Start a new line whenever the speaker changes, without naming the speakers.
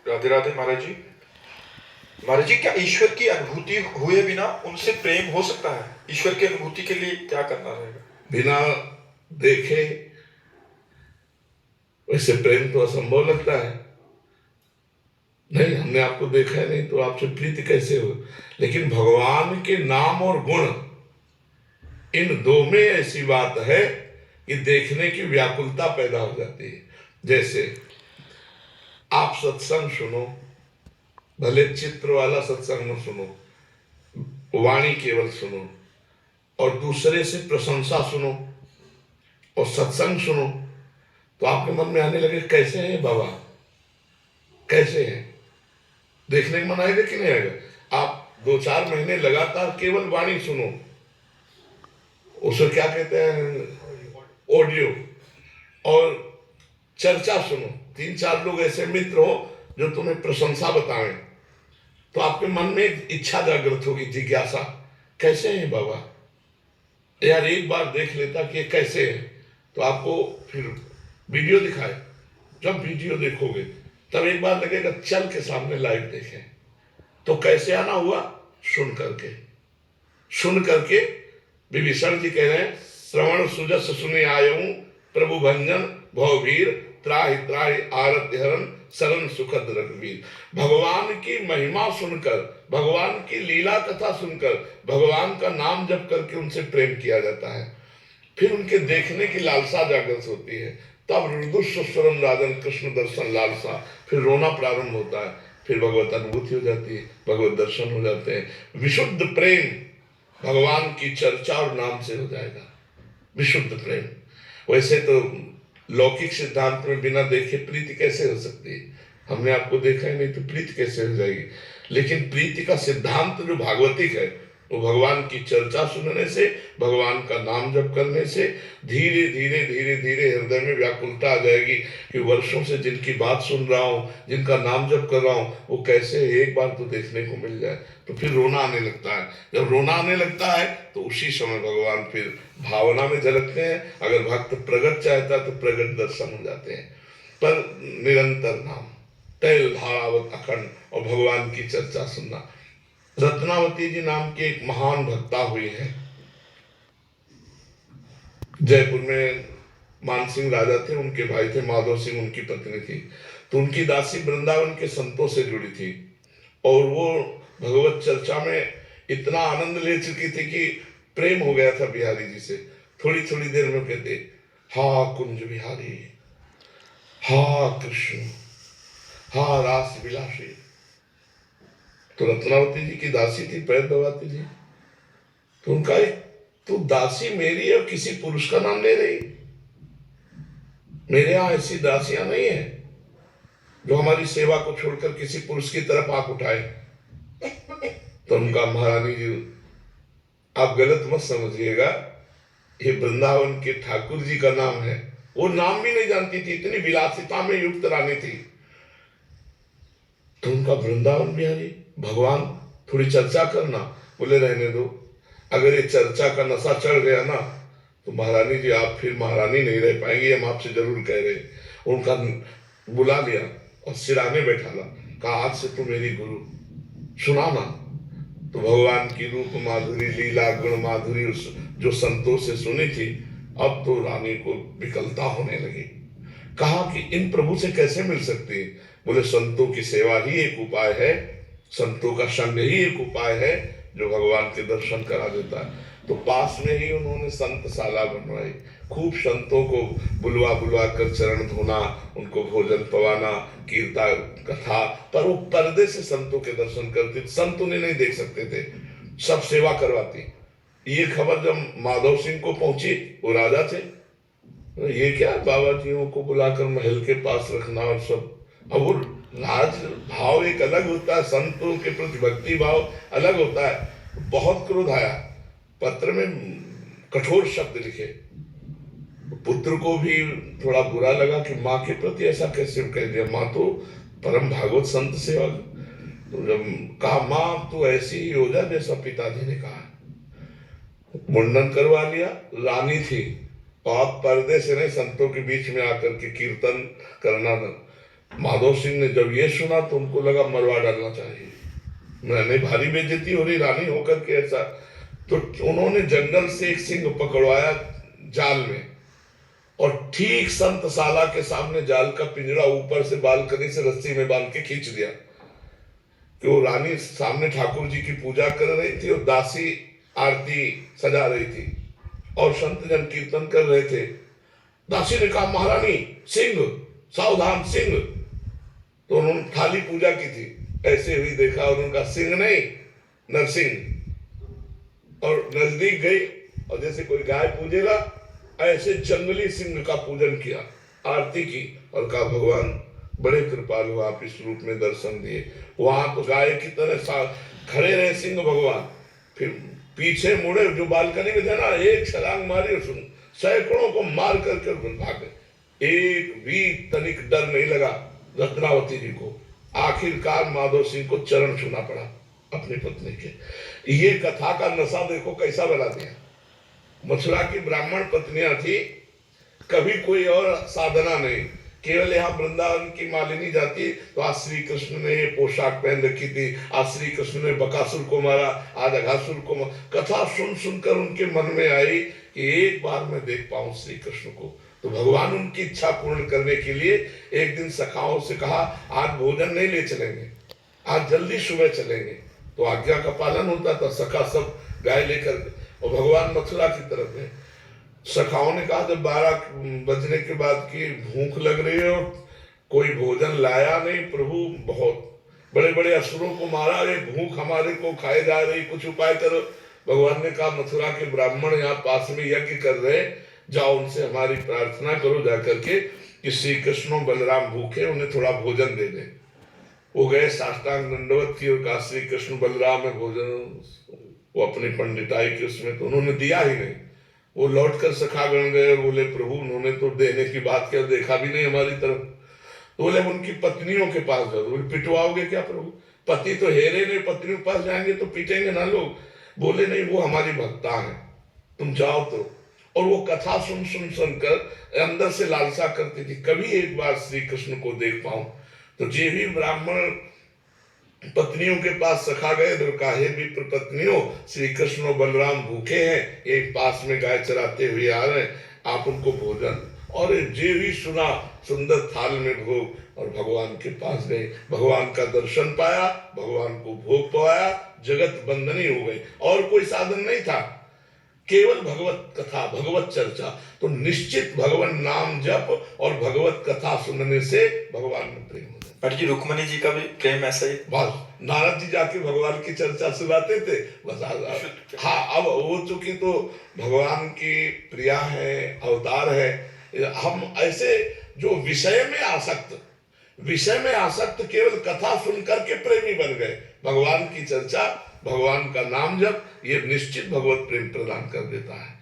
राधे राधे महाराज जी। महाराज जी, क्या ईश्वर की अनुभूति हुए बिना उनसे प्रेम हो सकता है? ईश्वर की अनुभूति के लिए क्या करना रहेगा?
बिना देखे वैसे प्रेम तो असंभव लगता है। नहीं, हमने आपको देखा है नहीं तो आपसे प्रीति कैसे हो। लेकिन भगवान के नाम और गुण, इन दो में ऐसी बात है कि देखने की व्याकुलता पैदा हो जाती है। जैसे आप सत्संग सुनो, भले चित्र वाला सत्संग में सुनो, वाणी केवल सुनो, और दूसरे से प्रशंसा सुनो और सत्संग सुनो, तो आपके मन में आने लगे कैसे है बाबा, कैसे है। देखने का मन आएगा कि नहीं आएगा? आप 2-4 महीने लगातार केवल वाणी सुनो, उसे क्या कहते हैं, ऑडियो, और चर्चा सुनो, 3-4 लोग ऐसे मित्र हो जो तुम्हें प्रशंसा बताएं, तो आपके मन में एक इच्छा जागृत होगी, जिज्ञासा, कैसे है बाबा, यार एक बार देख लेता कि ये कैसे है। तो आपको फिर वीडियो दिखाए, जब वीडियो देखोगे तब एक बार लगेगा चल के सामने लाइव देखें। तो कैसे आना हुआ? सुन करके। सुन करके विभीषण जी कह रहे हैं, श्रवण सुजस सुने आयऊं, प्रभु भंजन भववीर, त्राहि त्राहि आरत्य हरण, शरण सुखद रघुवीर। भगवान की महिमा सुनकर, भगवान की लीला कथा सुनकर, भगवान का नाम जप करके उनसे प्रेम किया जाता है। फिर उनके देखने की लालसा जागृत होती है, तब रुदुस्वरम राजन कृष्ण दर्शन लालसा, फिर रोना प्रारंभ होता है, फिर भगवत अनुभूति हो जाती है, भगवत दर्शन हो जाते हैं। विशुद्ध प्रेम भगवान की चर्चा और नाम से हो जाएगा, विशुद्ध प्रेम। वैसे तो लौकिक सिद्धांत में बिना देखे प्रीति कैसे हो सकती है? हमने आपको देखा ही नहीं तो प्रीति कैसे हो जाएगी? लेकिन प्रीति का सिद्धांत जो भागवतिक है, वो भगवान की चर्चा सुनने से, भगवान का नाम जप करने से धीरे धीरे धीरे धीरे हृदय में व्याकुलता आ जाएगी कि वर्षों से जिनकी बात सुन रहा हूँ, जिनका नाम जप कर रहा हूँ, वो कैसे एक बार तो देखने को मिल जाए। तो फिर रोना आने लगता है। जब रोना आने लगता है तो उसी समय भगवान फिर भावना में झलकते हैं। अगर भक्त प्रगट चाहता है तो प्रगट दर्शन हो जाते हैं। पर निरंतर नाम, तैल धारावत अखंड, और भगवान की चर्चा सुनना। रत्नावती जी नाम की एक महान भक्ता हुई है, जयपुर में मानसिंह राजा थे, उनके भाई थे माधव सिंह, उनकी पत्नी थी। तो उनकी दासी वृंदावन के संतों से जुड़ी थी, और वो भगवत चर्चा में इतना आनंद ले चुकी थी कि प्रेम हो गया था बिहारी जी से। थोड़ी थोड़ी देर में कहते, हा कुंज बिहारी, हा कृष्ण, हा रास विलासी। तो रत्नावती जी की दासी थी, पैर दबाती थी। तो उनका, तू दासी मेरी और किसी पुरुष का नाम ले रही? मेरे यहां ऐसी दासियां नहीं है जो हमारी सेवा को छोड़कर किसी पुरुष की तरफ आंख उठाए। तो उनका, महारानी जी आप गलत मत समझिएगा, ये वृंदावन के ठाकुर जी का नाम है। वो नाम भी नहीं जानती थी, इतनी विलासिता में युक्त रानी थी। तो उनका, वृंदावन बिहारी भगवान, थोड़ी चर्चा करना। बोले रहने दो, अगर ये चर्चा का नशा चढ़ गया ना तो महारानी जी आप फिर महारानी नहीं रह पाएंगी, हम आपसे जरूर कह रहे। उनका बुला लिया और सिराने बैठाला, कहा आज से तू मेरी गुरु, सुनाना। तो भगवान की रूप माधुरी, लीला गुण माधुरी जो संतों से सुनी थी, अब तो रानी को विकलता होने लगी। कहा कि इन प्रभु से कैसे मिल सकती है? बोले संतों की सेवा ही एक उपाय है, संतों का संग ही एक उपाय है जो भगवान के दर्शन करा देता है। तो पास में ही उन्होंने संतशाला बनवाई, खूब संतों को बुलवा बुलवा कर चरण धोना, उनको भोजन पवाना, कीर्तन कथा। पर वो पर्दे से संतों के दर्शन करते, संत उन्हें नहीं देख सकते थे, सब सेवा करवाती। ये खबर जब माधव सिंह को पहुंची, वो राजा थे, ये क्या बाबा जियों को बुलाकर महल के पास रखना और सब। अब वो राज भाव एक अलग होता है, संतों के प्रति भक्ति भाव अलग होता है। बहुत क्रोध आया, पत्र में कठोर शब्द लिखे। पुत्र को भी थोड़ा बुरा लगा कि माँ के प्रति ऐसा कैसे कह दिया, माँ तो परम भागवत संत सेवा। तो जब कहा माँ तू ऐसी ही हो जा जैसा पिताजी ने कहा, मुंडन करवा लिया। रानी थी, और आप पर्दे से नहीं, संतों के बीच में आकर के कीर्तन करना माधव सिंह ने जब ये सुना तो उनको लगा मरवा डालना चाहिए, मैंने भारी बेइज्जती हो रही रानी होकर के ऐसा। तो उन्होंने जंगल से एक सिंह पकड़वाया जाल में, और ठीक संतशाला के सामने जाल का पिंजरा ऊपर से बालकनी से रस्सी में बांध के खींच दिया कि वो रानी सामने ठाकुर जी की पूजा कर रही थी और दासी आरती सजा रही थी और संत जन कीर्तन कर रहे थे। दासी ने कहा महारानी सिंह सावधान सिंह, तो उन्होंने थाली पूजा की थी, ऐसे हुई देखा और उनका सिंह नहीं नरसिंह, और नजदीक गई और जैसे कोई गाय पूजेगा ऐसे जंगली सिंह का पूजन किया, आरती की और कहा भगवान बड़े कृपालु आप इस रूप में दर्शन दिए। वहां तो गाय की तरह खड़े रहे सिंह भगवान, फिर पीछे मुड़े, जो बालकनी में थे ना एक छलांग मारी और सुन सैकड़ों को मार करके भागे, एक भी तनिक डर नहीं लगा रत्नावती जी को। आखिरकार माधव सिंह को चरण छूना पड़ा अपनी पत्नी के। ये कथा का नशा देखो कैसा बना दिया। मथुरा की ब्राह्मण पत्नियां थी, कभी कोई और साधना नहीं, केवल यहाँ वृंदावन की मालिनी जाती तो आज श्री कृष्ण ने ये पोशाक पहन रखी थी, आज श्री कृष्ण ने बकासुर को मारा, आज अघासुर को मारा। कथा सुन सुनकर उनके मन में आई कि एक बार मैं देख पाऊं श्री कृष्ण को। तो भगवान उनकी इच्छा पूर्ण करने के लिए एक दिन सखाओं से कहा आज भोजन नहीं ले चलेंगे, आज जल्दी सुबह चलेंगे। तो आज्ञा का पालन होता था, सखा सब गाय लेकर और भगवान मथुरा की तरफ है। सखाओं ने कहा जब 12 बजने के बाद की भूख लग रही है और कोई भोजन लाया नहीं, प्रभु बहुत बड़े बड़े असुरों को मारा, ये भूख हमारे को खाए जा रही, कुछ उपाय करो। भगवान ने कहा मथुरा के ब्राह्मण यहाँ पास में यज्ञ कर रहे, जाओ उनसे हमारी प्रार्थना करो जाकर के कि श्री कृष्ण बलराम भूखे, उन्हें थोड़ा भोजन दे दें। वो गए, साष्टांग दंडवत की और कहा श्री कृष्ण बलराम है भोजन। वो अपनी पंडिताई के उसमें तो उन्होंने दिया ही नहीं। वो लौट कर सखागण गए और बोले प्रभु उन्होंने तो देने की बात किया, देखा भी नहीं हमारी तरफ। तो बोले उनकी पत्नियों के पास जाओ। बोले पिटवाओगे क्या प्रभु, पति तो हेरे नहीं, पत्नियों के पास जाएंगे तो पीटेंगे ना लोग। बोले नहीं वो हमारी भक्ता है, तुम जाओ तो। और वो कथा सुन सुन सुनकर अंदर से लालसा करती थी कभी एक बार श्री कृष्ण को देख पाऊं। तो जे भी ब्राह्मण पत्नियों के पास सखा गए तो कहा हे विप्र पत्नियों श्री कृष्ण बलराम भूखे हैं, एक पास में गाय चराते हुए आ रहे हैं, आप उनको भोजन। और जे भी सुना सुंदर थाल में भोग और भगवान के पास गए, भगवान का दर्शन पाया, भगवान को भोग पाया, जगत बंदनी हो गई। और कोई साधन नहीं था, केवल भगवत कथा भगवत चर्चा। तो निश्चित भगवान नाम जप और भगवत कथा सुनने से भगवान में प्रेम होता है।
पर जी रुक्मणी जी का भी प्रेम ऐसा ही,
बस नारद जी जाके भगवान की चर्चा सुनाते थे बस। हाँ अब वो चूंकि तो भगवान की प्रिया है, अवतार है, हम ऐसे जो विषय में आसक्त केवल कथा सुन करके प्रेमी बन गए। भगवान की चर्चा, भगवान का नाम जप ये निश्चित भगवत प्रेम प्रदान कर देता है।